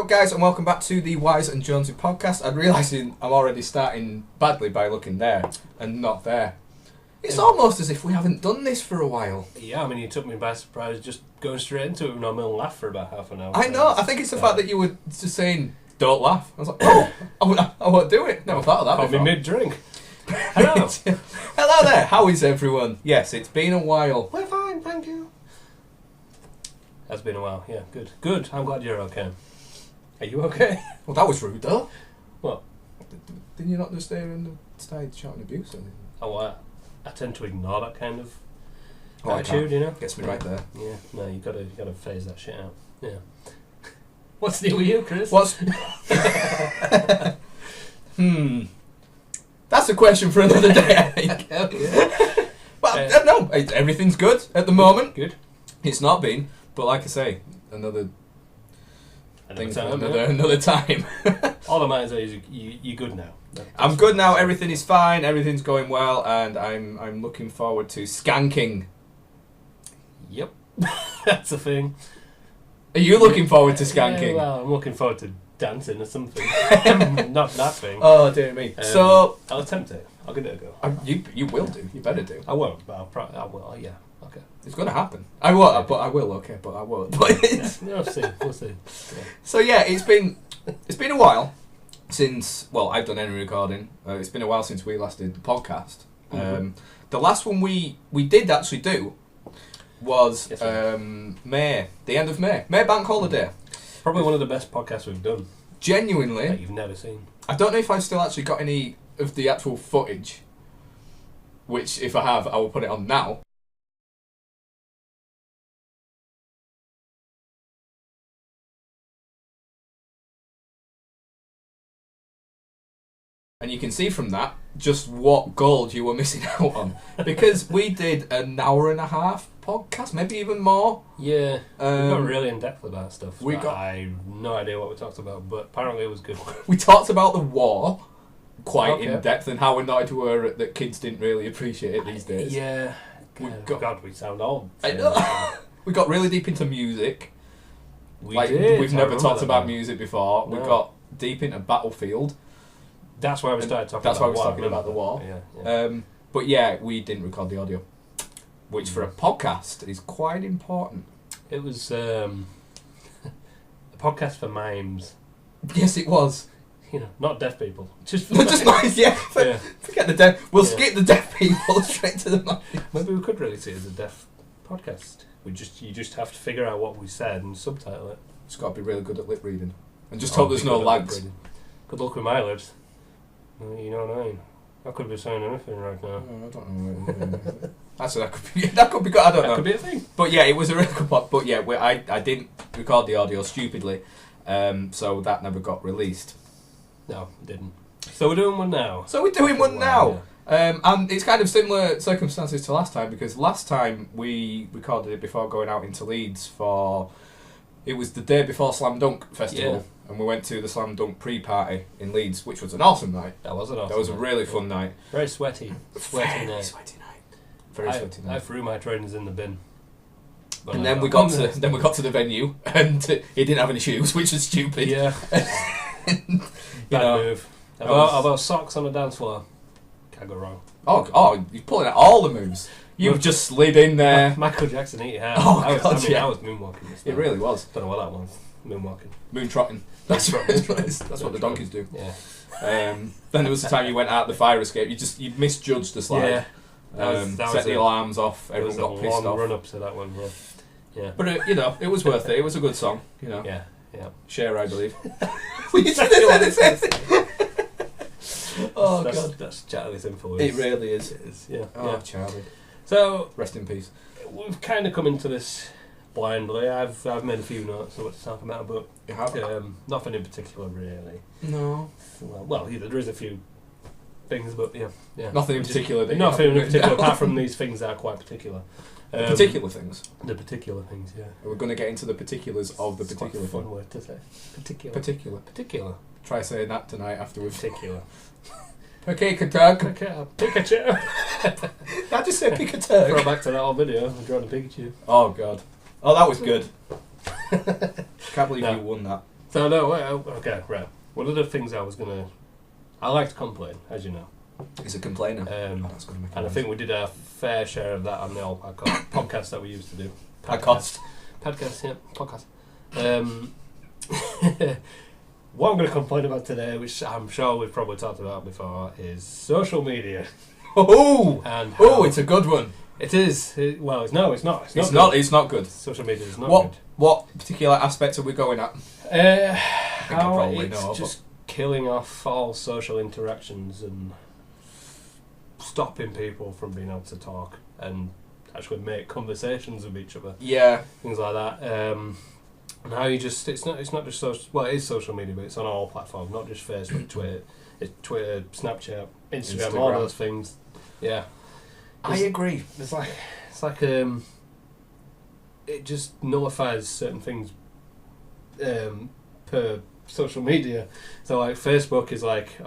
up, guys, and welcome back to the Wise and Jonesy podcast. I'm realising I'm already starting badly by looking there and not there. It's almost as if we haven't done this for a while. Yeah, I mean, you took me by surprise just going straight into it with no middle laugh for about half an hour. I know, I think it's the fact that you were just saying, don't laugh. I was like, oh, I won't do it. Never thought of that before. Probably mid-drink. Hello. Hello there, how is everyone? Yes, it's been a while. We're fine, thank you. Has been a while, yeah, good. Good, I'm glad you're okay. Are you okay? Well, that was rude, though. What? Didn't you not just stay and start shouting abuse or anything? Oh, I tend to ignore that kind of Oh, attitude, you know? Gets me right there. Yeah, no, you gotta phase that shit out. Yeah. What's new with you, Chris? That's a question for another day, I think. Okay. But no, everything's good at the moment. Good. It's not been, but like I say, another thing for time, another time. All that matters is you're good now. I'm good now. Everything is fine. Everything's going well, and I'm looking forward to skanking. Yep, that's a thing. Are you looking forward to skanking? Yeah, well, I'm looking forward to dancing or something. Not that thing. Oh dear me. So I'll attempt it. I'll give it a go. You will do. You better do. I won't, but I will. Yeah. Okay. It's going to happen. I won't, but I will. Okay, but I won't. But Yeah, we'll see. We'll see. Yeah. So yeah, it's been a while since I've done any recording. It's been a while since we last did the podcast. Mm-hmm. The last one we did actually do was Yes, May, the end of May bank holiday. Probably one of the best podcasts we've done Genuinely, that you've never seen. I don't know if I've still actually got any of the actual footage. Which, if I have, I will put it on now. And you can see from that just what gold you were missing out on. Because we did an hour and a half podcast, maybe even more. Yeah, we got really in depth about stuff. I have no idea what we talked about, but apparently it was good. We talked about the war quite in Okay. depth and how annoyed we were that kids didn't really appreciate it these days. Yeah. God, we sound old. I know. We got really deep into music. We Like, did. we've I never remember talked that about now. music before. We No. got deep into Battlefield. That's why we started talking. That's about why we war. were talking about the war. Yeah. But yeah, we didn't record the audio, which for a podcast is quite important. It was a podcast for mimes. Yes, it was. You know, not deaf people. Just Just nice, yeah. Yeah. Forget the deaf. We'll Yeah. skip the deaf people straight to the mic. Maybe we could release it as a deaf podcast. You just have to figure out what we said and subtitle it. Just got to be really good at lip reading, and just hope there's no lags. Good luck with my lips. You know what I mean? I could be saying anything right now. I don't know. Actually, that could be good. I don't know. That could be a thing. But yeah, it was a really good pod. But yeah, I didn't record the audio stupidly, so that never got released. No, it didn't. So we're doing one now. So we're doing one Wow, now. And it's kind of similar circumstances to last time, because last time we recorded it before going out into Leeds it was the day before Slam Dunk Festival, Yeah. and we went to the Slam Dunk pre-party in Leeds, which was an awesome night. That was an awesome That was a night. really fun night. Very sweaty. Sweaty night. Sweaty night. Very sweaty night. I threw my trainers in the bin. And then we got to the venue, and it didn't have any shoes, which was stupid. Yeah. Bad move. About socks on the dance floor. Can't go wrong. Oh, you're pulling out all the moves. You've just slid in there. Michael Jackson, eat your hair. Oh, I was moonwalking. This It time. really was. Don't know what that was. Moonwalking. Moon trotting. That's what the donkeys do. Yeah. Then there was the time you went out the fire escape. You misjudged the slide. Yeah. Set the alarms off. Everyone got pissed long off. run up to that one. Yeah. Yeah. But it was worth it. It was a good song. Yeah. Yeah. Cher, I believe. We said it. Oh God, that's Charlie's influence. it really is. It is. Yeah. Oh, Yeah. Charlie, So rest in peace. we've kind of come into this blindly. I've made a few notes of what to talk about, but You have? nothing in particular really. No. Well, there is a few things, but yeah. Nothing in particular. That you Nothing in haven't particular, written down. apart from these things that are quite particular. Particular things. The particular things, yeah. We're going to get into the particulars of the It's particular quite a thing. fun word to say. Particular. Particular. Try saying that tonight after we've... Particular. Pikachu. Pikachu. I just said Pikachu. Throw back to that old video of drawing a Pikachu. Oh God. Oh, that was good. Can't believe No. you won that. No, wait, okay, right. One of the things I like to complain, as you know. He's a complainer. That's gonna make and I think we did our fair share of that on the old podcast that we used to do. Podcast, yeah, podcast. What I'm going to complain about today, which I'm sure we've probably talked about before, is social media. It's a good one. It is. It's not. It's not good. Social media is not good. What particular aspects are we going at? How it's just killing off all social interactions and stopping people from being able to talk and actually make conversations with each other. Yeah. Things like that. And how you just it's not just social. Well, it is social media, but it's on all platforms, not just Facebook, Twitter. It's Twitter, Snapchat, Instagram, all those things. Yeah. I agree. It's like it just nullifies certain things per social media. So like Facebook is like,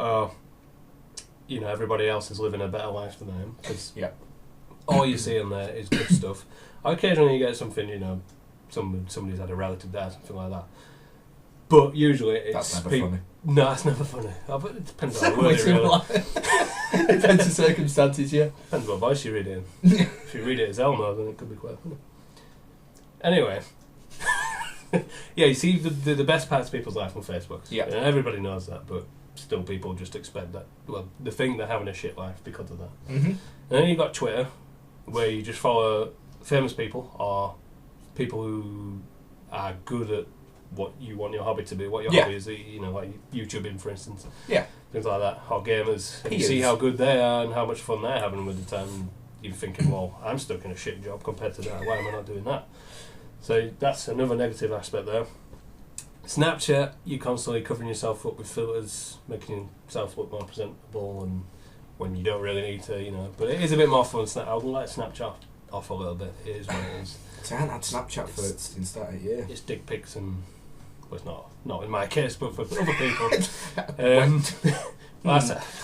everybody else is living a better life than I am because all you see on there is good stuff. Occasionally you get something, somebody's had a relative die, something like that. But usually it's that's never funny. No, that's never funny. But it depends on the word, really. Depends on circumstances, yeah. Depends what voice you read it in. If you read it as Elmo, then it could be quite funny. Anyway. Yeah, you see the best parts of people's life on Facebook. Yeah. And everybody knows that, but still people just expect that. Well, they think they're having a shit life because of that. Mm-hmm. And then you've got Twitter, where you just follow famous people or people who are good at what you want your hobby to be, what your hobby is, like YouTubing, for instance. Yeah. Things like that, or gamers. And you see how good they are and how much fun they're having with the time. You're thinking, well, I'm stuck in a shit job compared to that. Why am I not doing that? So that's another negative aspect there. Snapchat, you're constantly covering yourself up with filters, making yourself look more presentable, and when you don't really need to, But it is a bit more fun. I would let Snapchat off a little bit. It is what it is. I haven't had Snapchat since that year. It's dick pics and... Well, it's not in my case, but for other people. I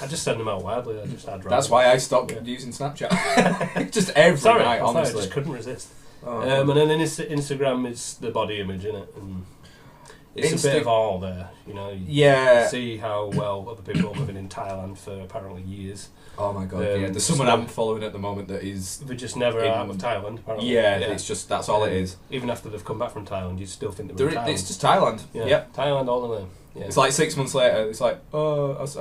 just send them out widely. That's why I stopped using Snapchat. Just every night, honestly. I just couldn't resist. And then Instagram is the body image, innit? And it's a bit of all there, You see how well other people are living in Thailand for apparently years. Oh my god, There's someone I'm following at the moment that is... They're just never out of Thailand, apparently. Yeah, it's just, that's all it is. Even after they've come back from Thailand, you still think they're in Thailand. It's just Thailand. Yeah. Thailand all the way. Yeah. It's like 6 months later, it's like, I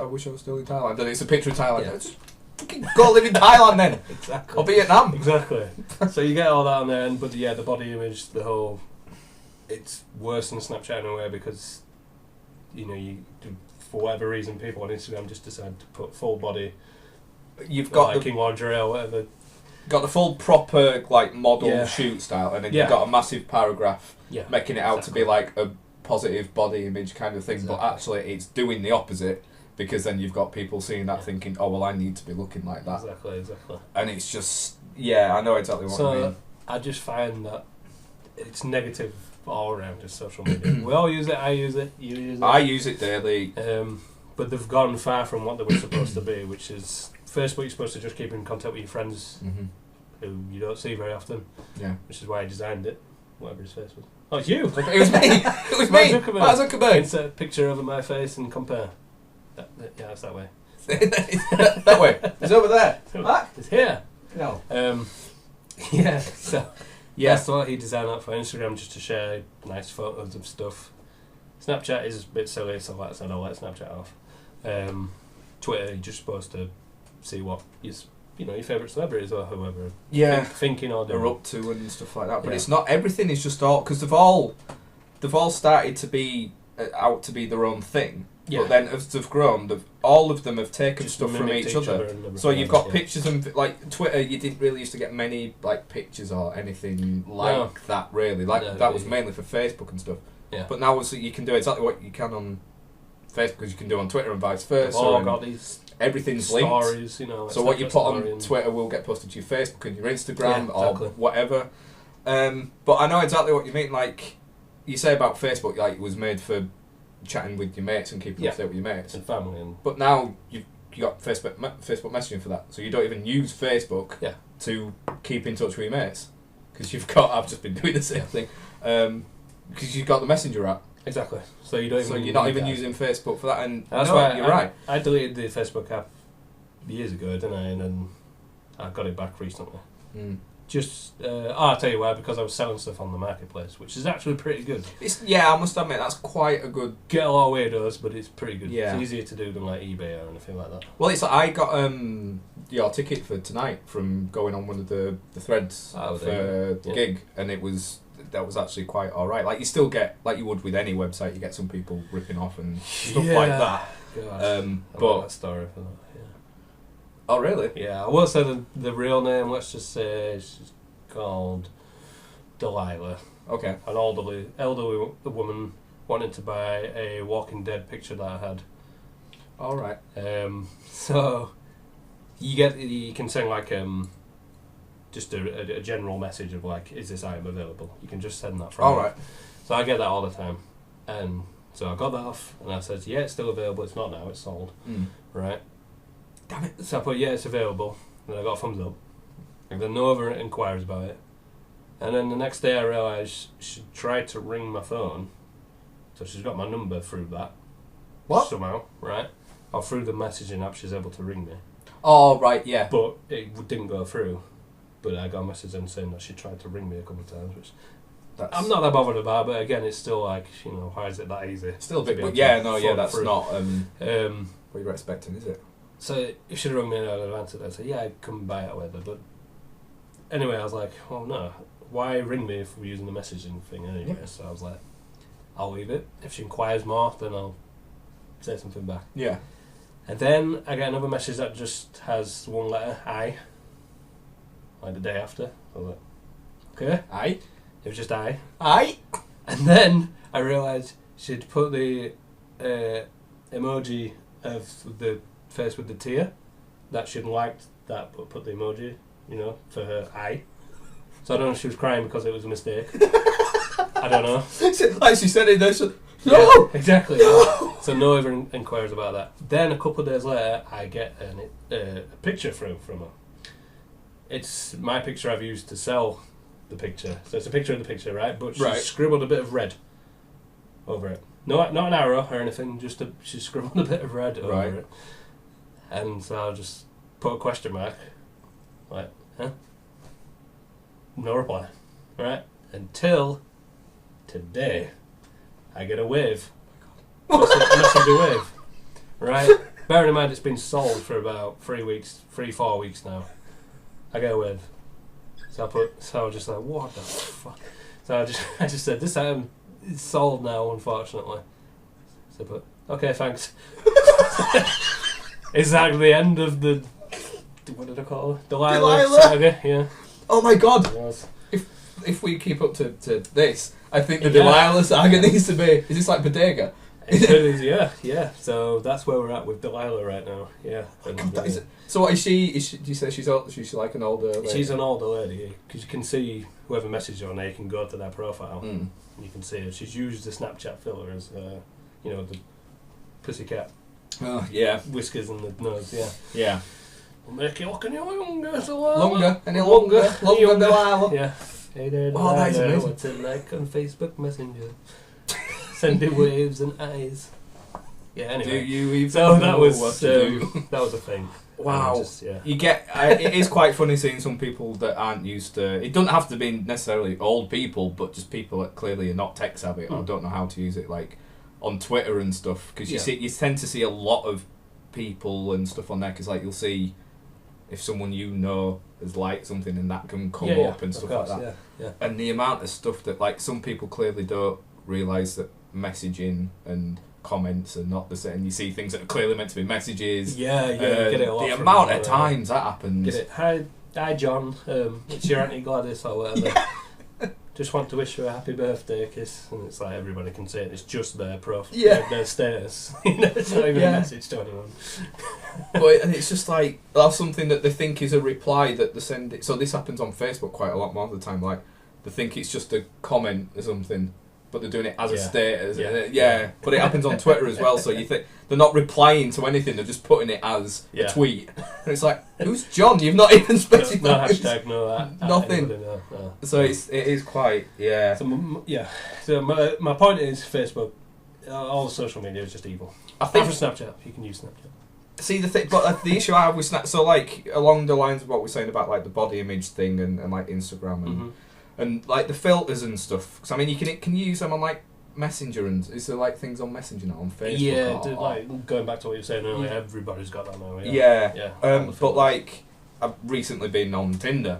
wish I was still in Thailand. And it's a picture of Thailand. Yeah. Just fucking go live in Thailand then. Exactly. Or Vietnam. Exactly. So you get all that on there, but the body image, the whole... It's worse than Snapchat in a way because, for whatever reason, people on Instagram just decide to put full body... You've got liking lingerie or whatever. Got the full proper model shoot style, and then you've got a massive paragraph making it out to be like a positive body image kind of thing. Exactly. But actually, it's doing the opposite because then you've got people seeing that thinking, "Oh well, I need to be looking like that." Exactly. And it's just I know exactly what you mean. I just find that it's negative all around just social media. We all use it. I use it. You use it. I use it daily. But they've gone far from what they were supposed to be, which is. Facebook, you're supposed to just keep in contact with your friends who you don't see very often. Yeah. Which is why I designed it. Whatever his face was. Oh, it's you! It was me! It was me! Mark Zuckerberg! Insert a picture over my face and compare. It's that way. That way. It's over there. Mark? It's here. No. So that's what he designed that for Instagram, just to share nice photos of stuff. Snapchat is a bit silly, so like I said, I'll let Snapchat off. Twitter, you're just supposed to see what your favourite celebrities or whoever thinking or doing. They're up to and stuff like that. But it's not everything is just all because they've all started to be out to be their own thing. Yeah. But then as they've grown, all of them have taken just stuff from each other. So you've got pictures and like Twitter. You didn't really used to get many like pictures or anything like that. Really, that was mainly for Facebook and stuff. Yeah. But now you can do exactly what you can on Facebook as you can do on Twitter and vice versa. Got these. Everything's stories, linked. So what you put on Twitter will get posted to your Facebook and your Instagram or whatever. But I know exactly what you mean. Like you say about Facebook, like it was made for chatting with your mates and keeping up to date with your mates and family. But now you got Facebook messaging for that, so you don't even use Facebook to keep in touch with your mates because you've got. I've just been doing the same thing because you've got the Messenger app. Exactly. So you don't. So you're not even using Facebook for that, and that's why you're right. I deleted the Facebook app years ago, didn't I? And then I got it back recently. I'll tell you why, because I was selling stuff on the marketplace, which is actually pretty good. I must admit that's quite a good. Get a lot of weirdos, but it's pretty good. Yeah. It's easier to do than like eBay or anything like that. Well, it's like I got your ticket for tonight from going on one of the threads for the gig, and that was actually quite alright. Like you still get, like you would with any website, you get some people ripping off and stuff like that. But that story for that. Oh really? Yeah, I won't say the real name. Let's just say she's called Delilah. Okay. An elderly woman wanted to buy a Walking Dead picture that I had. All right. So you can send like just a general message of like, is this item available? You can just send that from. All right. So I get that all the time, and so I got that off, and I said, yeah, it's still available. It's not now. It's sold. Right. Damn it. So I put, yeah, it's available. And I got a thumbs up. And then no other inquiries about it. And then the next day I realised she tried to ring my phone. So she's got my number through that. What? Somehow, right? Or through the messaging app she's able to ring me. Oh, right, yeah. But it didn't go through. But I got a message then saying that she tried to ring me a couple of times, which I'm not that bothered about, but again, it's still like, why is it that easy? Still a bit, but that's through. Not what you're expecting, is it? So if she'd rung me and I'd have answered, I'd say, yeah, I'd come by it or whatever. But anyway, I was like, oh no, why ring me if we're using the messaging thing anyway? Yeah. So I was like, I'll leave it. If she inquires more, then I'll say something back. Yeah. And then I get another message that just has one letter, I. Like the day after. I was like, okay. I. It was just I. I. And then I realised she'd put the emoji of the face with the tear, that she'd liked that, but put the emoji, for her eye. So I don't know if she was crying because it was a mistake. I don't know. Like she said it there, no! Yeah, exactly. No! So no other inquiries about that. Then a couple of days later, I get a picture through from her. It's my picture I've used to sell the picture. So it's a picture of the picture, right? But she scribbled a bit of red over it. Not an arrow or anything, just she scribbled a bit of red over it. And so I just put a question mark. Like, huh? No reply. Right? Until today, I get a wave. A message wave. Right? Bearing in mind it's been sold for about 4 weeks now. I get a wave. So I was just like, what the fuck? So I just said, this item is sold now, unfortunately. So I put, okay, thanks. It's like the end of the, what did I call her? Delilah saga, yeah. Oh my god! If we keep up to this, I think the Delilah saga needs to be, is this like Bodega? It is, yeah. So that's where we're at with Delilah right now, yeah. And, so what is she, do you say she's like an older lady? She's an older lady, because you can see whoever messaged her on there, you can go to their profile, and you can see her. She's used the Snapchat filter as, the pussycat. Oh, yeah. Whiskers and the nose, yeah. Yeah. We'll make you look any longer, Delilah. Longer, Delilah. Yeah. Hey there, Delilah. That is amazing. What's it like on Facebook Messenger? Sending waves and eyes. Yeah, anyway. Do you even that was a thing. Wow. You get. It is quite funny seeing some people that aren't used to. It doesn't have to be necessarily old people, but just people that clearly are not tech savvy or don't know how to use it, like on Twitter and stuff. Because you tend to see a lot of people and stuff on there. Because like you'll see if someone has liked something and that can come up and stuff like that. Yeah. And the amount of stuff that like some people clearly don't realise that messaging and comments are not the same. You see things that are clearly meant to be messages. Yeah, get it a lot. The amount of times that happens. Get it. Hi John. It's your Auntie Gladys or whatever. Just want to wish you a happy birthday, kiss. And it's like everybody can say it. It's just their their status. It's not even a message to anyone. And it's just like that's something that they think is a reply that they send it. So this happens on Facebook quite a lot more of the time. Like they think it's just a comment or something. but they're doing it as a status. But it happens on Twitter as well, so you think they're not replying to anything, they're just putting it as a tweet. And it's like, who's John? You've not even specified. No hashtag, no nothing. No. So it is quite, So my point is Facebook, all social media is just evil. I think for Snapchat, you can use Snapchat. See the thing, but the issue I have with Snapchat, so like along the lines of what we're saying about like the body image thing and like Instagram and like the filters and stuff. Because I mean, you can use them on like Messenger, and is there like things on Messenger now on Facebook? Yeah, like going back to what you were saying earlier, everybody's got that now. But like I've recently been on Tinder,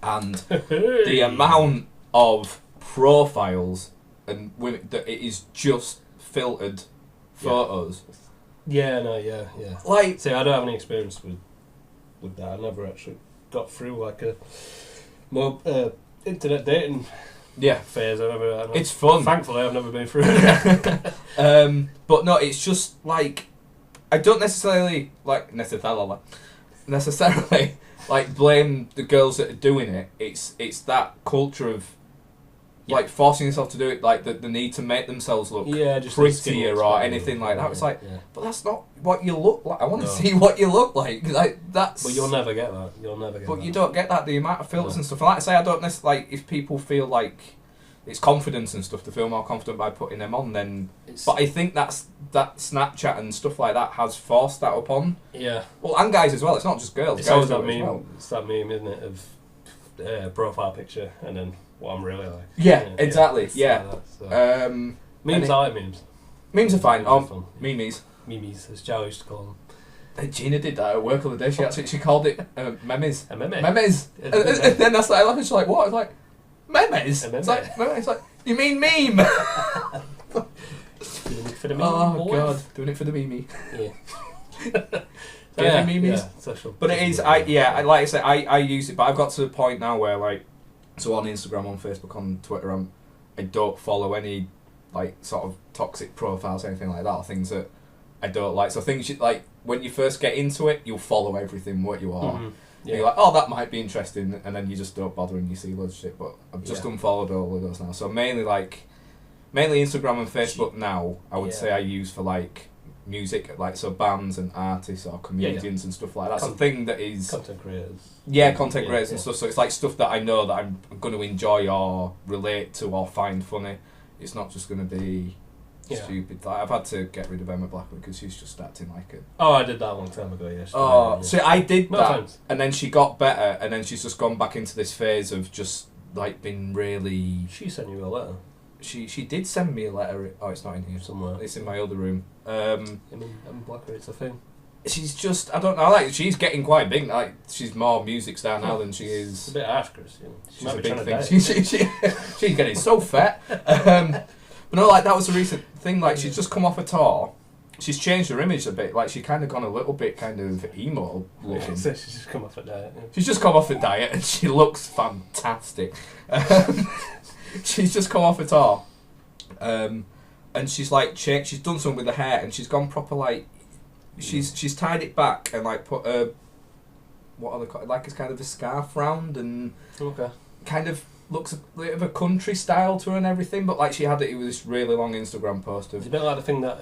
and the amount of profiles and women that it is just filtered photos. Yeah. Like, see, I don't have any experience with that. I never actually got through like a more internet dating phase. It's fun. Thankfully, I've never been through it. But no, it's just like I don't necessarily like blame the girls that are doing it. It's that culture of like forcing yourself to do it, like the need to make themselves look just prettier or anything like that. It's like, but that's not what you look like. I want to see what you look like. Like that's. But you'll never get that. But you don't get that. The amount of filters and stuff. And like I say, I don't necessarily like if people feel like it's confidence and stuff to feel more confident by putting them on. Then, but I think that Snapchat and stuff like that has forced that upon. Yeah. Well, and guys as well. It's not just girls. It's always that meme. Well. It's that meme, isn't it, of profile picture and then what I'm really like. Yeah, exactly. Yeah. Like that, so. Memes, I like memes. Memes are fine. Memes. Memes, as Joe used to call them. Gina did that at work the other day. She called it memes. A meme. Memes. And then I started laughing. She's like, what? I was like, memes? It's like, memes. It's like, you mean meme? Doing it for the meme. Oh, God. Doing it for the meme. Yeah. Memes. But it is, like I said, I use it, but I've got to the point now where, like, so on Instagram, on Facebook, on Twitter, I don't follow any, like, sort of toxic profiles or anything like that, or things that I don't like. So things like, when you first get into it, you'll follow everything what you are. Mm-hmm. Yeah. You're like, oh, that might be interesting, and then you just don't bother and you see loads of shit. But I've just unfollowed all of those now. So mainly Instagram and Facebook now, I would say I use for, like, music, like, so bands and artists or comedians and stuff like that. That's a thing that is content creators. Yeah, content creators and stuff. So it's like stuff that I know that I'm going to enjoy or relate to or find funny. It's not just going to be stupid. Like, I've had to get rid of Emma Blackwood because she's just acting like it. Oh, I did that a long time ago. Yes. So I did that, and then she got better, and then she's just gone back into this phase of just like being really. She sent you a letter. She did send me a letter. Oh, it's not in here somewhere. It's in my other room. I mean, Emma Blackwood, it's a thing. She's just, I don't know, like, she's getting quite big. Like, she's more music star now than she is. It's a bit harsh, Chris. You know. She's a big thing. She's getting so fat. But no, like, that was a recent thing. Like, she's just come off a tour. She's changed her image a bit. Like, she kind of gone a little bit kind of emo looking. So she's just come off a diet. Yeah. She's just come off a diet and she looks fantastic. She's just come off a tour. And she's like she's done something with her hair and she's gone proper like she's tied it back and like put what are they like it's kind of a scarf round and kind of looks a bit of a country style to her and everything, but like she had it with this really long Instagram post of it's a bit like the thing that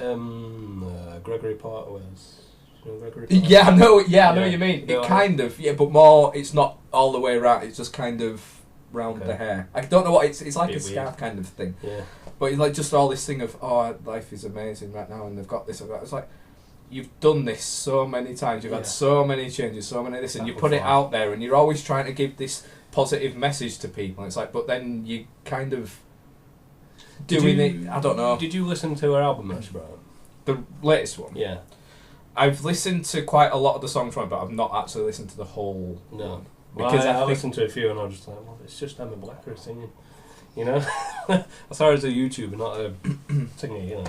Gregory Porter wears. You know Gregory Porter? Yeah, I know what you mean. It kind of but more it's not all the way around, it's just kind of round the hair. I don't know what it's like a scarf kind of thing. Yeah. But it's like just all this thing of life is amazing right now and they've got this. It's like you've done this so many times. You've had so many changes, so many this, and you put it out there, and you're always trying to give this positive message to people. And it's like, but then you kind of doing it. I don't know. Did you listen to her album much, bro? The latest one. Yeah. I've listened to quite a lot of the songs from it, but I've not actually listened to the whole one. Because I listened to a few, and I was just like, well, it's just Emma Blackwood singing. You know, I saw her as a YouTuber, not a singer. You know,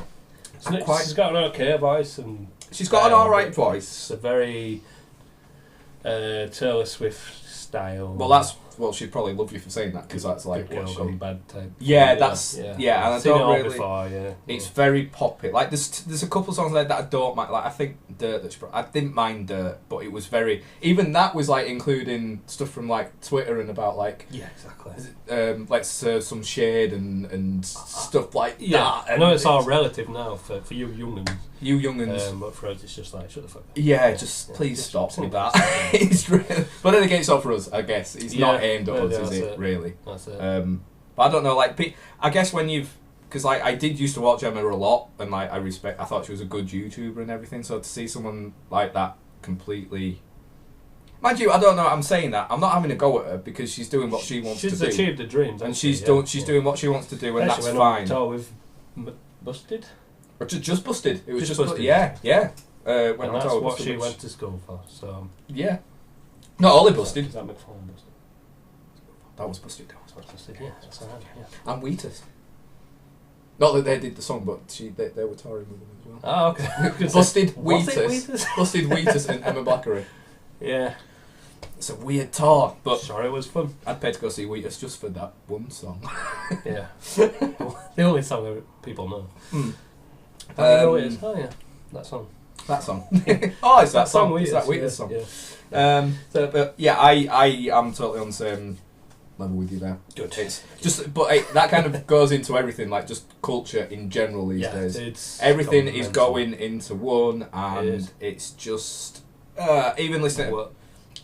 she's got an okay voice, and she's got an alright voice. It's a very Taylor Swift style. Well, that's well, she'd probably love you for saying that because that's like what she... bad type. Yeah, that's and I seen don't it really. Before, yeah. It's very poppy. Like there's a couple of songs like that I don't mind. Like I think Dirt that I didn't mind Dirt, but it was very. Even that was like including stuff from like Twitter and about like let's serve some shade and stuff like that. I know it's all relative now for you young'uns. You young'uns. But for us, it's just like shut the fuck up. Yeah, please stop with that. It's really, but then again, it's not for us. I guess it's not aimed at us, is it? Really. That's it. But I don't know. Like, I guess when you've, because like I did used to watch Emma a lot, and like I thought she was a good YouTuber and everything. So to see someone like that completely, mind you, I don't know. I'm saying that I'm not having a go at her because she's doing what she wants to do. She's achieved her dreams, and she's doing what she wants to do, and that's fine. With Busted. Or just Busted. It was just Busted. Yeah. And that's what she went to school for. So yeah. Not only Busted. Is that McFarlane Busted? That was Busted. Yeah, that's right. Yeah. And Wheatus. Not that they did the song, but they were touring with them as well. Oh, okay. Busted Wheatus. Busted Wheatus and Emma Blackery. Yeah. It's a weird tour, but sure it was fun. I'd pay to go see Wheatus just for that one song. Yeah. The only song that people know. You know what it is? Oh yeah, that song. That song. Oh, it's that song. It's that Wheatus song. Yeah. But yeah, I am totally on the same level with you there. Good. It's just, but that kind of goes into everything, like just culture in general these days. Everything is going into one, and it's just even listening to what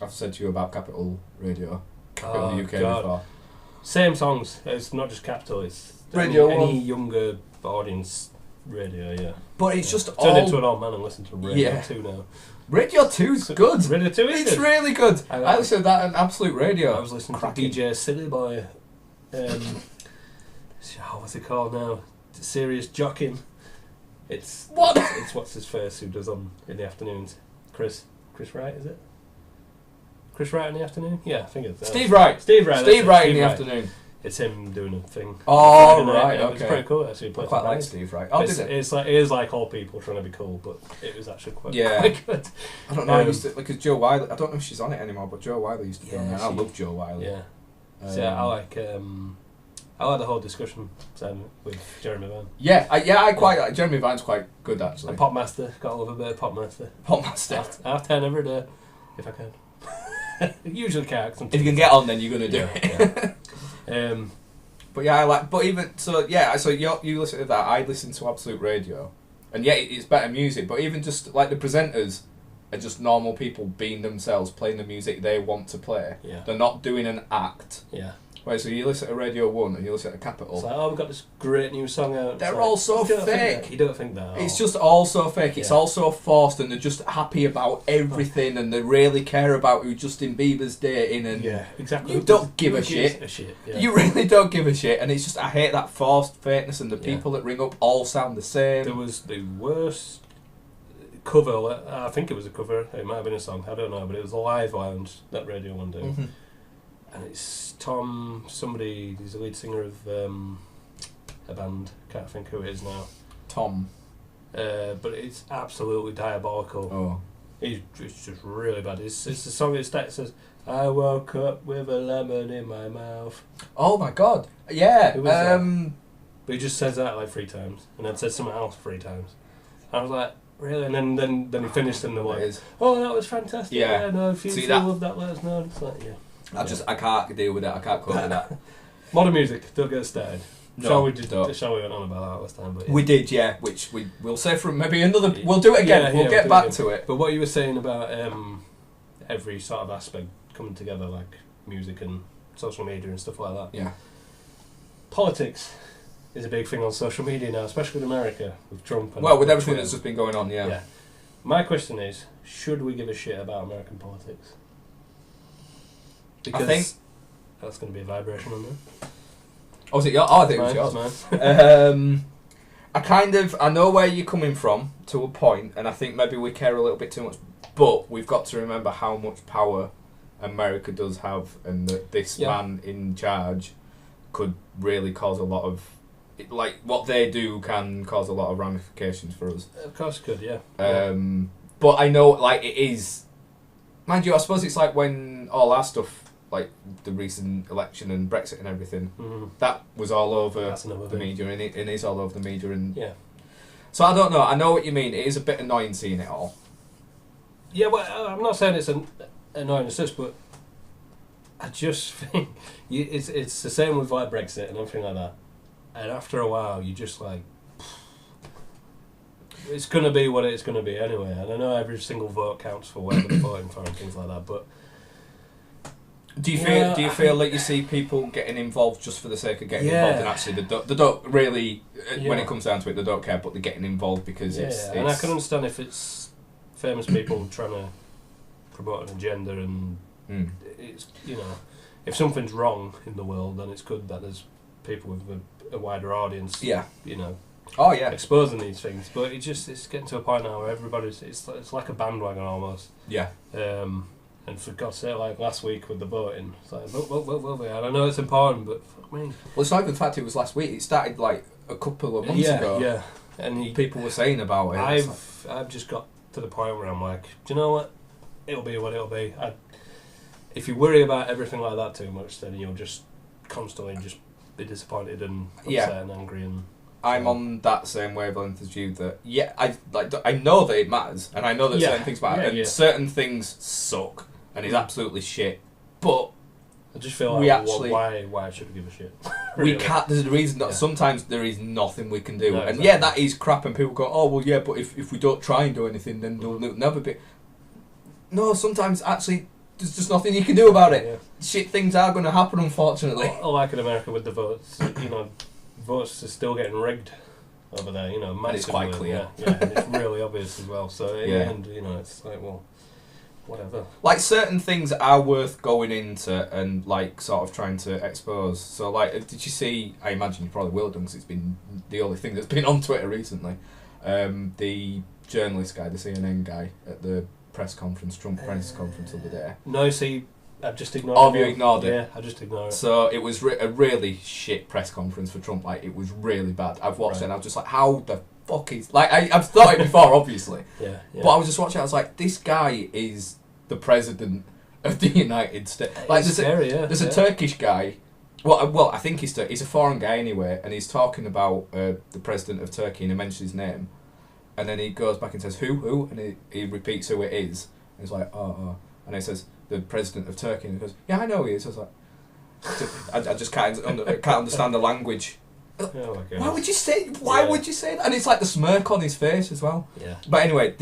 I've said to you about Capital Radio, Capital UK before. Same songs. It's not just Capital. It's Radio any younger audience. Radio, yeah. But it's just turned into an old man and listen to Radio 2 now. Radio 2's good. Radio 2 is It's really good. I listened to that on Absolute Radio. I was listening to DJ Silly Boy. What's it called now? Serious Jocking. It's what's his face who does on in the afternoons. Chris Wright, is it? Chris Wright in the afternoon? Yeah, I think it's Steve Wright. Steve Wright in the afternoon. It's him doing a thing. Oh, right, okay. It was pretty cool, actually. I quite like Steve Wright. It is like all people trying to be cool, but it was actually quite good. I don't know, because Joe Wiley, I don't know if she's on it anymore, but Joe Wiley used to be on there. I love Joe Wiley. Yeah. So I like the whole discussion with Jeremy Vine. I quite like Jeremy Vine's quite good, actually. And Popmaster, got to love a bit of Popmaster. Half 10 every day, if I can. Usually can't. If you can get on, then you're going to do it. But yeah, I like. But even so, yeah. So you listen to that. I listen to Absolute Radio, and yeah, it's better music. But even just like the presenters are just normal people being themselves, playing the music they want to play. Yeah. They're not doing an act. Yeah. Right, so you listen to Radio 1 and you listen to Capital. It's like, we've got this great new song out. They're all so fake. You don't think that. It's just all so fake. It's all so forced, and they're just happy about everything, and they really care about who Justin Bieber's dating. And exactly. You don't give a shit. Yeah. You really don't give a shit, and it's just I hate that forced fakeness, and the people that ring up all sound the same. There was the worst cover. I think it was a cover. It might have been a song. I don't know, but it was a live lounge that Radio 1 did. Mm-hmm. And it's Tom, somebody, he's the lead singer of a band, can't think who it is now. Tom. But it's absolutely diabolical. Oh. It's just really bad. It's the song that says, I woke up with a lemon in my mouth. Oh my god. Yeah. Who was that? But he just says that like 3 times, and then says something else 3 times. And I was like, really? And then he finished and they're like, oh, that was fantastic. Yeah, no, if you love that, let us know. It's like, I can't deal with it. I can't cope with that. Modern music, don't get us started. No, shall we went on about that last time? But we did, yeah. Which we'll say from maybe another. We'll do it again. We'll get back to it. But what you were saying about every sort of aspect coming together, like music and social media and stuff like that. Yeah. Politics is a big thing on social media now, especially in America with Trump. And with everything that's just been going on, yeah. My question is, should we give a shit about American politics? Because I think that's going to be a vibration on there. Oh, is it yours? Oh, I think it was yours. I know where you're coming from to a point, and I think maybe we care a little bit too much, but we've got to remember how much power America does have, and that this man in charge could really cause a lot of, like, what they do can cause a lot of ramifications for us. Of course it could, yeah. But I know, like, it is, mind you, I suppose it's like when all our stuff, like the recent election and Brexit and everything, that was all over the media, and it is all over the media, and so I don't know. I know what you mean. It is a bit annoying seeing it all. Yeah, well, I'm not saying it's annoying as such, but I just think it's the same with like Brexit and everything like that. And after a while, you just like, it's going to be what it's going to be anyway. And I know every single vote counts for whatever they're voting for and things like that, but do you feel like you see people getting involved just for the sake of getting involved, and actually they don't really, when it comes down to it, they don't care, but they're getting involved because it's and I can understand if it's famous people trying to promote an agenda, and it's, you know, if something's wrong in the world, then it's good that there's people with a wider audience, you know, exposing these things. But it's getting to a point now where everybody's it's like a bandwagon almost. And for God's sake, like last week with the voting, it's like vote. And I know it's important, but fuck me. Well, it's not even the fact it was last week. It started like a couple of months ago. Yeah, and people were saying about it. I've just got to the point where I'm like, do you know what? It'll be what it'll be. If you worry about everything like that too much, then you'll just constantly just be disappointed and upset and angry. And I'm on that same wavelength as you. That I know that it matters, and I know that certain things matter, and certain things suck, and it's absolutely shit. But I just feel like why should we give a shit? Really? We can't. There's a reason that sometimes there is nothing we can do, no, and that is crap. And people go, oh well, yeah, but if we don't try and do anything, then there'll never be. No, sometimes actually. There's just nothing you can do about it. Shit things are going to happen, unfortunately. Like in America with the votes, you know, votes are still getting rigged over there, you know, massively. And it's quite clear. And it's really obvious as well. So in the end, you know, it's like, well, whatever. Like certain things are worth going into and like sort of trying to expose. So like, did you see? I imagine you probably will have done because it's been the only thing that's been on Twitter recently. The journalist guy, the CNN guy at the Trump press conference the other day. No, see, I've just ignored it. Oh, have you ignored it? Yeah, I just ignored it. So it was a really shit press conference for Trump. Like, it was really bad. I've watched it and I was just like, how the fuck is... Like, I've thought it before, obviously. But I was just watching it, I was like, this guy is the president of the United States. Like, there's a Turkish guy... Well, I think he's a foreign guy anyway, and he's talking about the president of Turkey, and he mentions his name. And then he goes back and says, who? And he repeats who it is. And he's like, oh. And he says, the president of Turkey. And he goes, yeah, I know he is. I was like, I just can't understand the language. Why would you say that? And it's like the smirk on his face as well. Yeah. But anyway,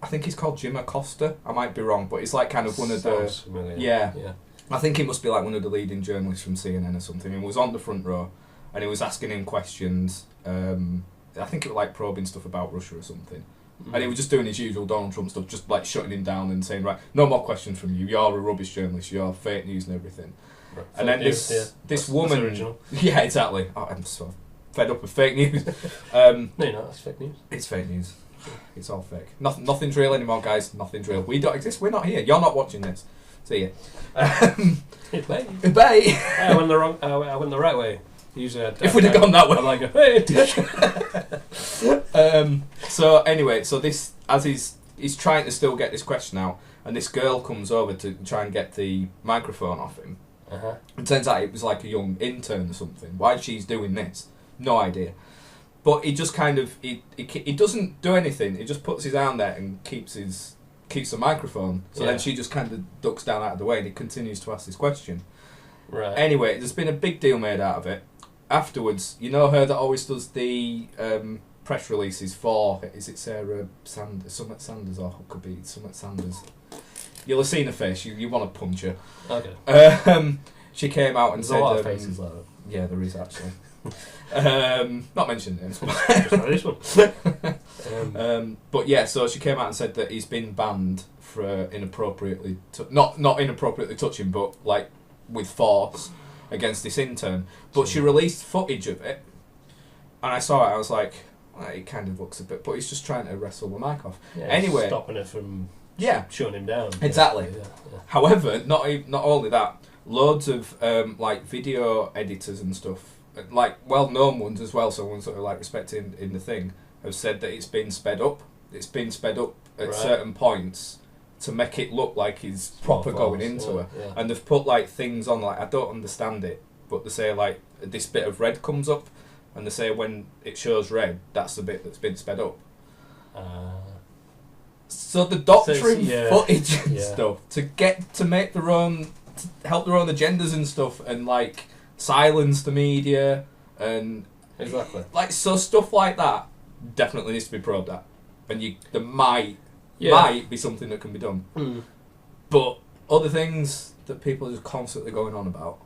I think he's called Jim Acosta. I might be wrong, but it's like kind of one of the... familiar. Yeah. I think he must be like one of the leading journalists from CNN or something. He was on the front row, and he was asking him questions... I think it was like probing stuff about Russia or something. And he was just doing his usual Donald Trump stuff, just like shutting him down and saying, right, no more questions from you. You're a rubbish journalist. You're fake news and everything. Right. And then this woman... Yeah, exactly. Oh, I'm so fed up with fake news. No, that's fake news. It's fake news. It's all fake. Nothing's real anymore, guys. Nothing's real. We don't exist. We're not here. You're not watching this. See ya. Bye. I went the right way. Usually if we'd have gone that way, I'm like, hey. So anyway, this as he's trying to still get this question out, and this girl comes over to try and get the microphone off him. It turns out it was like a young intern or something. Why she's doing this, no idea. But he just kind of he doesn't do anything. He just puts his arm there and keeps the microphone. So then she just kind of ducks down out of the way, and he continues to ask this question. Right. Anyway, there's been a big deal made out of it. Afterwards, you know her that always does the press releases for, is it Sarah Sanders, Summit Sanders, or it could be Summit Sanders? You'll have seen her face, you want to punch her. Okay. She came out and There's said... a lot of faces like that. Yeah, there is actually. Not mentioned names. Just this one. But yeah, so she came out and said that he's been banned for inappropriately... not inappropriately touching, but like with force against this intern. But she released footage of it, and I saw it, I was like, well, it kind of looks a bit... But he's just trying to wrestle the mic off. Yeah, anyway... stopping it from shutting him down. Exactly. Yeah. However, not only that, loads of like video editors and stuff, like well-known ones as well, so ones that are like respected in the thing, have said that it's been sped up. It's been sped up at certain points to make it look like he's proper going into her. Yeah. And they've put like things on, like, I don't understand it, but they say like this bit of red comes up, and they say when it shows red, that's the bit that's been sped up. So the doctoring footage and stuff to make their own, to help their own agendas and stuff, and like silence the media and exactly like, so stuff like that definitely needs to be probed at, and there might be something that can be done. But other things that people are just constantly going on about.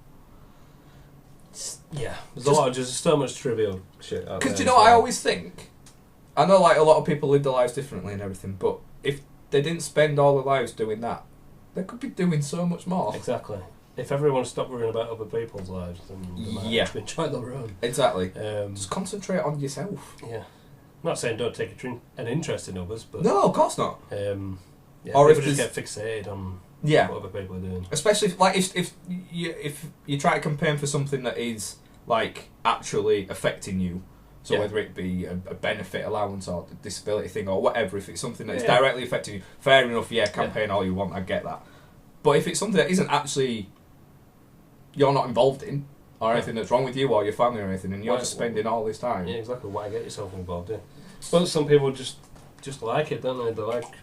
There's so much trivial shit out there. Because, you know, I always think, I know like a lot of people live their lives differently and everything, but if they didn't spend all their lives doing that, they could be doing so much more. Exactly. If everyone stopped worrying about other people's lives, then they might actually enjoy their own. Exactly. Just concentrate on yourself. Yeah. I'm not saying don't take an interest in others, but no, of course not. Or if you just get fixated on what other people are doing. Especially if you try to campaign for something that is like actually affecting you. So whether it be a benefit allowance or a disability thing or whatever, if it's something that is directly affecting you, fair enough, campaign all you want, I get that. But if it's something that isn't actually, you're not involved in, or anything that's wrong with you or your family or anything, and you're just spending all this time. Yeah, exactly. Why get yourself involved in? But some people just like it, don't they? They like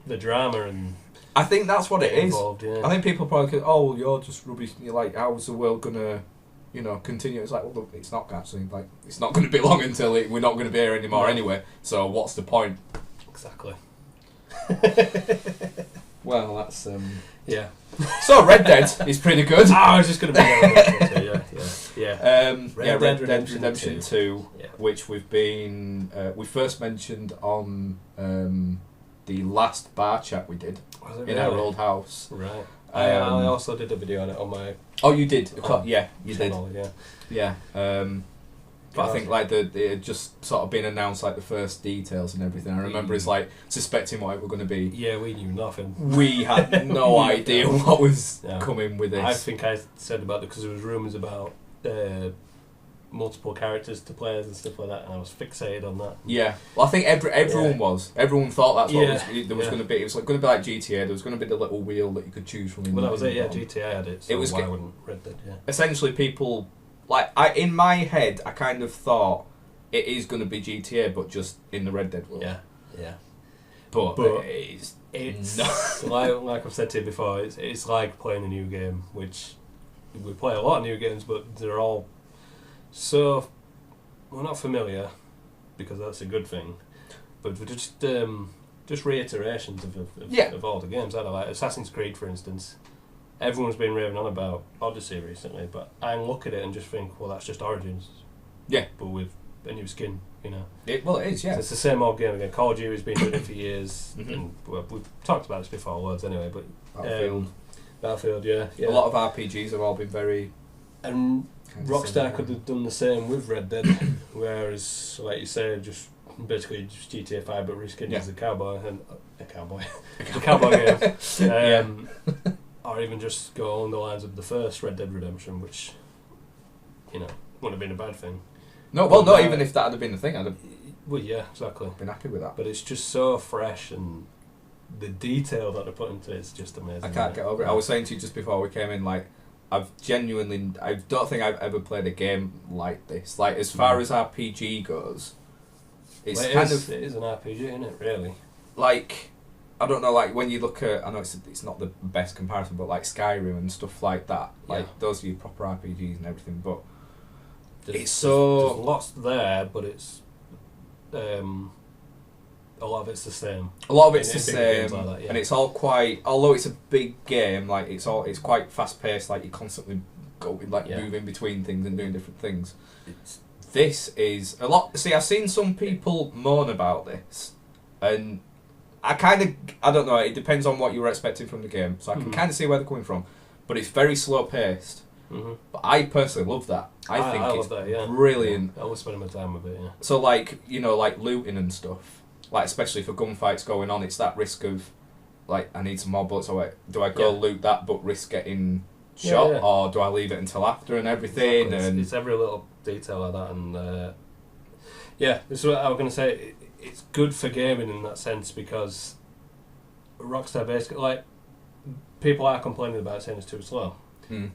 the drama and... I think that's what it is. Yeah. I think people probably go, oh, well, you're just rubbish. You're like, how's the world going to... continue. It's like, well, look, it's not actually, like, it's not going to be long until we're not going to be here anymore anyway, so what's the point? Exactly. Well, that's, yeah. So, Red Dead is pretty good. I was just going to bring that up. Red Dead Redemption 2, which we've been, we first mentioned on the last bar chat we did in our old house. Right. I also did a video on it on my... Oh, you did? You channel, did. Yeah. But I think like it had just sort of been announced, like the first details and everything. I remember it's like suspecting what it was going to be. Yeah, we knew nothing. We had no idea what was coming with this. I think I said about it because there was rumours about multiple characters to players and stuff like that, and I was fixated on that. Yeah, well, I think everyone was. Everyone thought that's what there was going to be. It was going to be like GTA. There was going to be the little wheel that you could choose from. Well, that was it. Yeah, GTA had it. So why wouldn't Red Dead? Yeah. Essentially, people in my head, I kind of thought it is going to be GTA, but just in the Red Dead world. Yeah. But it's like I've said to you before. It's like playing a new game, which we play a lot of new games, but they're all so we're not familiar, because that's a good thing, but we're just reiterations of all the games. I don't like Assassin's Creed, for instance. Everyone's been raving on about Odyssey recently, but I look at it and just think, well, that's just Origins. Yeah, but with a new skin, you know. It is, yeah. So it's the same old game again. Call of Duty's been doing it for years, and we've talked about this before, loads anyway. But Battlefield, yeah. A lot of RPGs have all been very. And Rockstar could have done the same with Red Dead, whereas, like you say, just basically just GTA 5 but reskinned as a cowboy the cowboy game, or even just go along the lines of the first Red Dead Redemption, which wouldn't have been a bad thing. No, well, not even if that had been the thing, I'd have. Well, yeah, exactly. Been happy with that. But it's just so fresh, and the detail that they put into it is just amazing. I can't get over it. I was saying to you just before we came in, like, I don't think I've ever played a game like this. Like, as far as RPG goes, it is an RPG, isn't it, really? Like, I don't know, like, when you look at, I know it's not the best comparison, but like Skyrim and stuff like that, like, those are your proper RPGs and everything, but there's lots there, but it's, a lot of it's the same. A lot of it's the same, like that, and it's all quite. Although it's a big game, like it's quite fast paced. Like you're constantly going, like moving between things and doing different things. This is a lot. See, I've seen some people moan about this, and I don't know. It depends on what you were expecting from the game, so I can kind of see where they're coming from. But it's very slow paced. But I personally love that. I think it's brilliant. I love spending my time with it. Yeah. So like like looting and stuff. Like, especially if a gunfight's going on, it's that risk of, like, I need some more bullets, so do I go loot that but risk getting shot, or do I leave it until after and everything? Exactly. And it's every little detail like that, and this is what I was going to say. It's good for gaming in that sense, because Rockstar basically, like, people are complaining about saying it's too slow.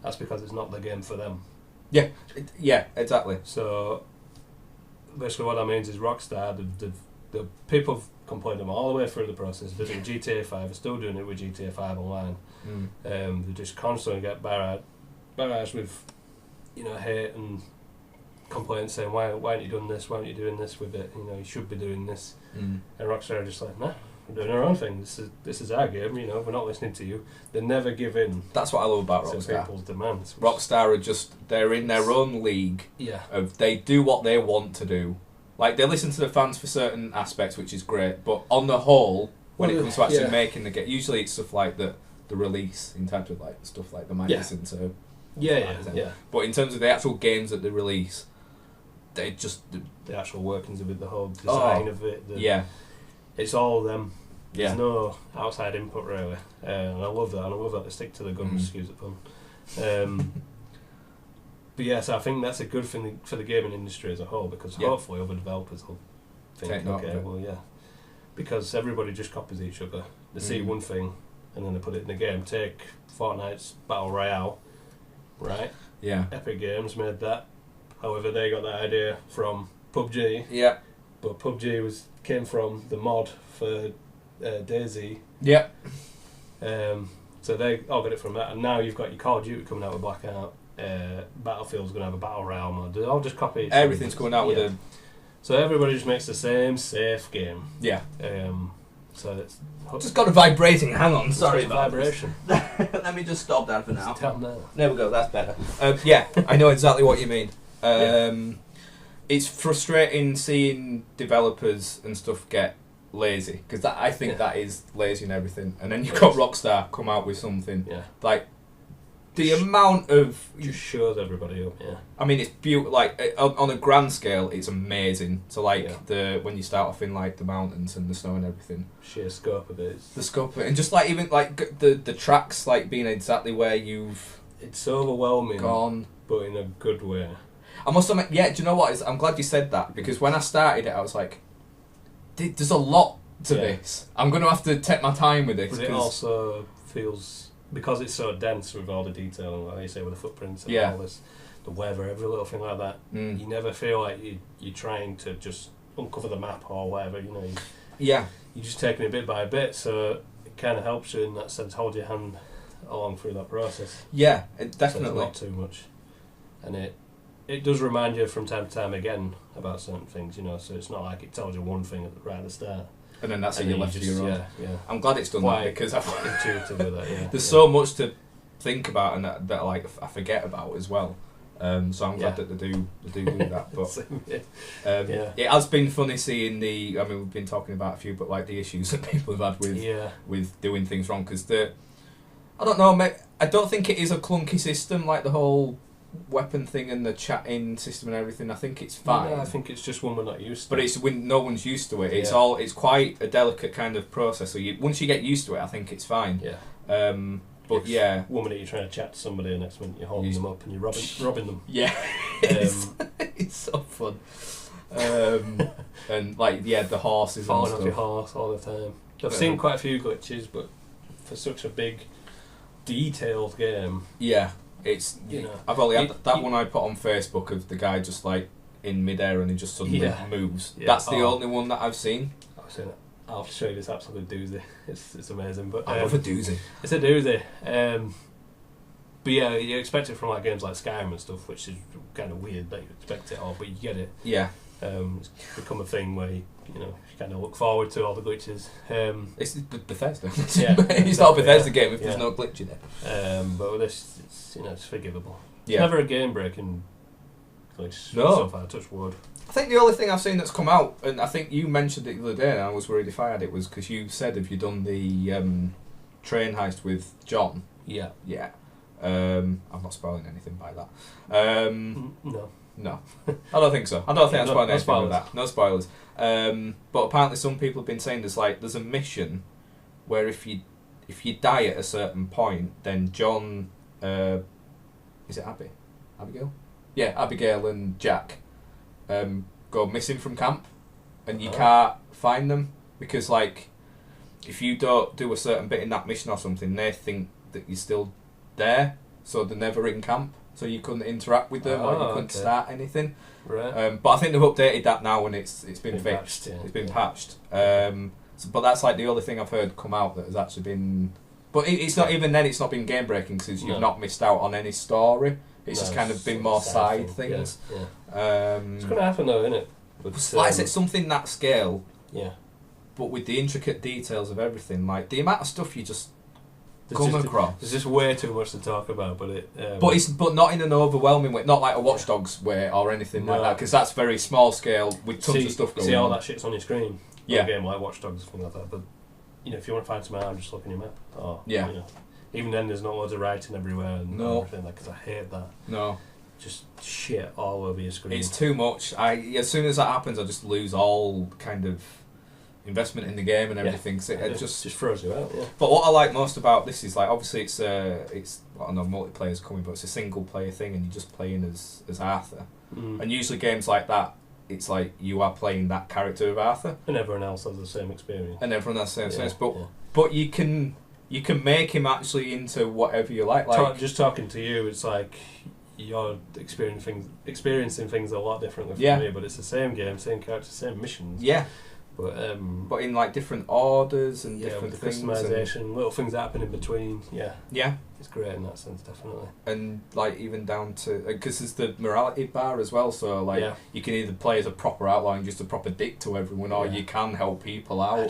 That's because it's not the game for them. Yeah, exactly. So basically what that means is Rockstar, the people have complained them all the way through the process. They're doing GTA 5, they're still doing it with GTA 5 online. They just constantly get barraged with, hate and complaints saying, why haven't you done this, why aren't you doing this with it, you should be doing this. And Rockstar are just like, nah, we're doing our own thing, this is our game, we're not listening to you. They never give in. That's what I love about to Rockstar. people's demands. Rockstar are they're in their own league. Yeah. They do what they want to do. Like, they listen to the fans for certain aspects, which is great, but on the whole, when it comes to actually making the game, usually it's stuff like the release, in terms of like stuff like the magazine. So yeah. But in terms of the actual games that they release, they just the actual workings of it, the whole design of it. It's all them. Yeah. There's no outside input really, and I love that. And I love that they stick to the guns. Excuse the pun. But yes, I think that's a good thing for the gaming industry as a whole, because hopefully other developers will think, because everybody just copies each other. They see one thing and then they put it in the game. Take Fortnite's Battle Royale, right? Yeah. Epic Games made that. However, they got that idea from PUBG. Yeah. But PUBG came from the mod for DayZ. Yeah. So they all got it from that, and now you've got your Call of Duty coming out with Blackout. Battlefield's going to have a Battle Royale mod. They all just copy. Everything's going out with a. So everybody just makes the same safe game. Yeah. So it's just got a vibrating. Hang on, sorry about vibration. Let me just stop that for now. There. There we go. That's better. Yeah, I know exactly what you mean. It's frustrating seeing developers and stuff get lazy, because I think that is lazy and everything. And then you've got Rockstar come out with something like. The amount of just shows everybody up. Yeah, I mean, it's beautiful. Like on a grand scale, it's amazing. So like when you start off in like the mountains and the snow and everything, sheer scope of it. The scope of it, and just like even like the tracks like being exactly where you've. It's overwhelming. Gone, but in a good way. I must admit, do you know what? I'm glad you said that, because when I started it, I was like, there's a lot to this. I'm going to have to take my time with this. But it also feels. Because it's so dense with all the detail, and like you say, with the footprints and all this, the weather, every little thing like that, you never feel like you're trying to just uncover the map or whatever, You're just taking it bit by bit, so it kind of helps you in that sense, hold your hand along through that process. Yeah, definitely. So not too much. And it does remind you from time to time again about certain things, so it's not like it tells you one thing right at the start. And then that's how you're left to your own. Yeah. I'm glad it's done that, because intuitive with that. There's so much to think about, and that like I forget about as well. So I'm glad that they do that. But it has been funny seeing I mean, we've been talking about a few, but like the issues that people have had with doing things wrong, because I don't know, mate. I don't think it is a clunky system, like the whole weapon thing and the chatting system and everything. I think it's fine. I think it's just one we're not used to. But it's when no one's used to it. It's it's quite a delicate kind of process. So once you get used to it, I think it's fine. Yeah. But one minute you're trying to chat to somebody, and next minute you're holding them up and you're robbing them. Yeah. It's so fun. And like the horses falling and off your horse all the time. I've seen quite a few glitches, but for such a big, detailed game. Yeah. It's I've only had that one I put on Facebook of the guy just like in midair and he just suddenly moves. Yeah. That's the only one that I've seen. I've seen it. I'll show you this absolute doozy. It's amazing. But I love a doozy. It's a doozy. But yeah, you expect it from like games like Skyrim and stuff, which is kind of weird that you expect it all, but you get it. Yeah. It's become a thing where you kind of look forward to all the glitches. It's Bethesda. It's not a Bethesda game if there's no glitch in it. But with this, it's forgivable. It's Yeah. never a game breaking glitch. No. So far, touch wood. I think the only thing I've seen that's come out, and I think you mentioned it the other day, and I was worried if I had it, was because you said, have you done the train heist with John? Yeah. Yeah. I'm not spoiling anything by that. No, I don't think so. I don't think I'm spoiling anything spoilers. with that. No spoilers. But apparently some people have been saying there's a mission where if you die at a certain point, then John, is it Abigail? Yeah, Abigail and Jack go missing from camp, and you can't find them because if you don't do a certain bit in that mission or something, they think that you're still there, so they're never in camp, so you couldn't interact with them or you couldn't start anything. Right. But I think they've updated that now and it's been fixed. Patched, yeah. It's been patched. But that's like the only thing I've heard come out that has actually been. But it's not even then. It's not been game breaking because you've not missed out on any story. It's just kind of been more side things. Yeah. It's going to happen though, isn't it? But, like I said, something that scale. Yeah. But with the intricate details of everything, like the amount of stuff you just come across. There's just way too much to talk about, but but not in an overwhelming way, not like a Watch Dogs way or anything like that, because that's very small scale with tons of stuff going on. See all that shit's on your screen. Yeah. A game like Watch Dogs, something like that. But if you want to find something out, just look in your map. Even then, there's not loads of writing everywhere and everything. Because I hate that. No. Just shit all over your screen. It's too much. As soon as that happens, I just lose all kind of investment in the game and everything. So it just throws you out. Yeah. But what I like most about this is like obviously it's I don't know, multiplayer's coming, but it's a single player thing and you're just playing as Arthur. And usually games like that, it's like you are playing that character of Arthur, and everyone else has the same experience. But you can make him actually into whatever you like. Just talking to you, it's like you're experiencing things a lot differently from me. But it's the same game, same character, same missions. Yeah. But in like different orders and different with things, customization, little things that happen in between. Yeah, it's great in that sense, definitely. And like even down to because there's the morality bar as well. So like you can either play as a proper outlaw, just a proper dick to everyone, or you can help people out. I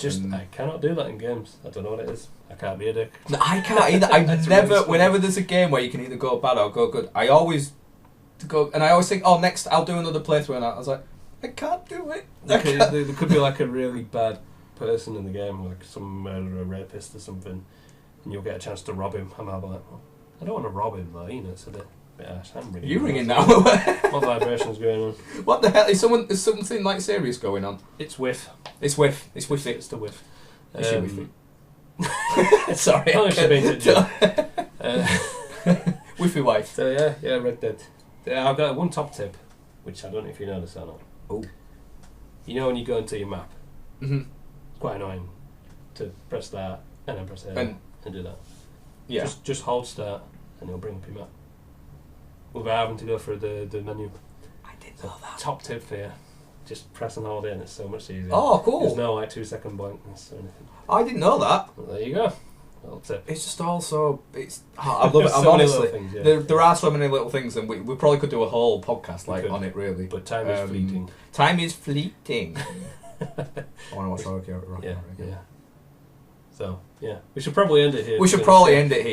cannot do that in games. I don't know what it is. I can't be a dick. No, I can't either. I never. Really whenever there's a game where you can either go bad or go good, I always go, and I always think, oh, next I'll do another playthrough, and I was like, I can't do it. There could be like a really bad person in the game, like some murderer, rapist or something, and you'll get a chance to rob him. And I'll be like, well, I don't want to rob him though, it's a bit harsh. You ringing now? What vibration's going on? What the hell? Is something like serious going on? It's whiff. It's whiff. It's whiffy. It's the whiff. Is she whiffy? Sorry. Oh, she's been to Whiffy wife. So yeah, Red Dead. I've got one top tip, which I don't know if you know this or not. Oh. You know when you go into your map, it's quite annoying to press start and then press A and do that. Yeah. Just hold start and it'll bring up your map without having to go through the menu. I didn't know that. Top tip for you. Just press and hold in, it's so much easier. Oh, cool. There's no 2-second blankness or anything. I didn't know that. Well, there you go. Tip. It's just also I love it. I'm honestly things, there are so many little things, and we probably could do a whole podcast on it really. But time is fleeting. Time is fleeting. I want to watch Rocky. Yeah. So we should probably end it here.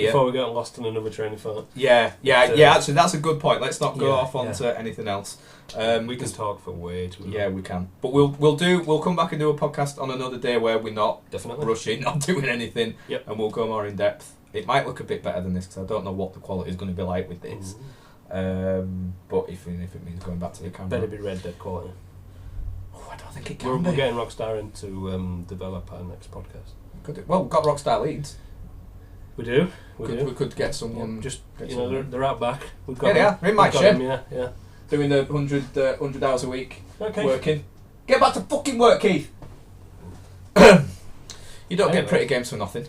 Before we get lost in another train of thought. Yeah. Actually, that's a good point. Let's not go off onto anything else. We can talk for way too long. Yeah, we can. But we'll come back and do a podcast on another day where we're not rushing, not doing anything, and we'll go more in depth. It might look a bit better than this because I don't know what the quality is going to be like with this. But if it means going back to the camera, better be Red Dead quality. Oh, I don't think it can. We're getting Rockstar in to develop our next podcast. Well, we've got Rockstar leads. We do. We could get someone. They're out back. We've got they are. They're in my shed. Yeah. Doing the 100 hours a week. Okay. Working. Get back to fucking work, Keith. You don't get pretty games for nothing.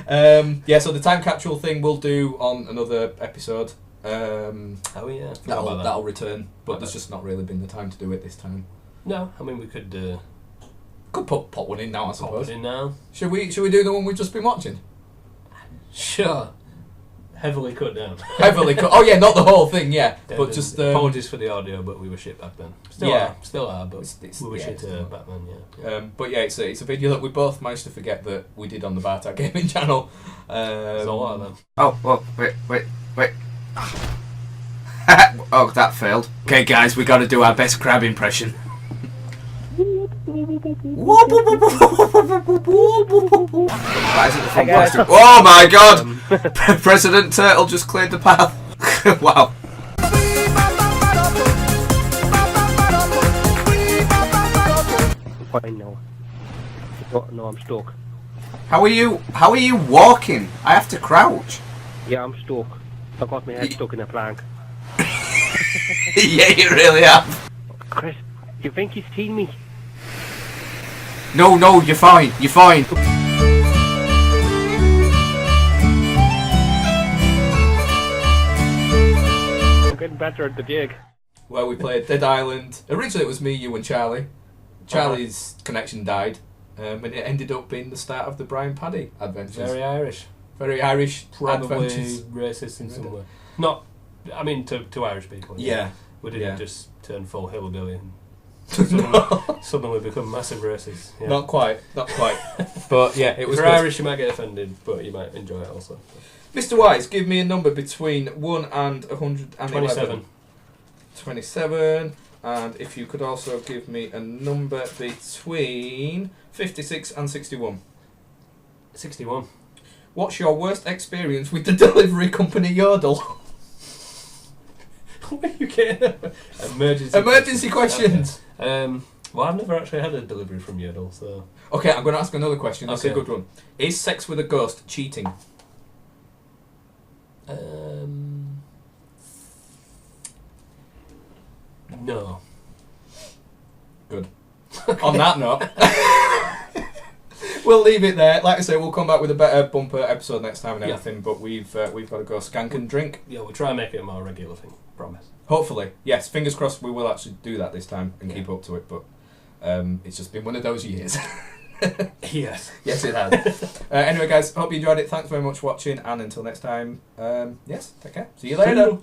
So the time capsule thing we'll do on another episode. That'll return, but there's just not really been the time to do it this time. No, I mean we could pop one in now, I suppose. Pop it in now. Should we do the one we've just been watching? Sure. Heavily cut down. Heavily cut. Oh yeah, not the whole thing. Yeah, but just apologies for the audio, but we were shit back then. Still are, but we were shit back then. Yeah. But yeah, it's a video that we both managed to forget that we did on the Bartak Gaming channel. There's a lot of them. Oh well, wait. Oh, that failed. Okay, guys, we got to do our best crab impression. Oh my god! President Turtle just cleared the path. Wow. I know. No, I'm stuck. How are you walking? I have to crouch. Yeah, I'm stuck. I got my head stuck in a plank. Yeah, you really have. Chris, you think he's seen me? No, you're fine. You're fine. I'm getting better at the jig. Where we played Dead Island. Originally it was me, you and Charlie. Charlie's connection died. And it ended up being the start of the Brian Paddy adventures. Very Irish. Very Irish Probably adventures. Racist in some way. Not, I mean, to Irish people. Yeah. We didn't just turn full hillbilly and No. suddenly become massive racists. Yeah. Not quite. But yeah, it was If you're good. Irish, you might get offended, but you might enjoy it also. Mr. Wise, give me a number between 1 and 111. 27. 27. And if you could also give me a number between 56 and 61. 61. What's your worst experience with the delivery company Yodel? Where are you getting Emergency questions. Okay. Well, I've never actually had a delivery from Yodel, so... Okay, I'm going to ask another question. That's okay. a good one. Is sex with a ghost cheating? No. Good. On that note, we'll leave it there. Like I say, we'll come back with a better bumper episode next time and everything. But we've got to go skank and drink. Yeah, we'll try and make it a more regular thing. Promise. Hopefully, yes. Fingers crossed. We will actually do that this time and keep up to it. But it's just been one of those years. Yes. Yes, it has. Anyway, guys, hope you enjoyed it. Thanks very much for watching, and until next time, yes, take care. See you later.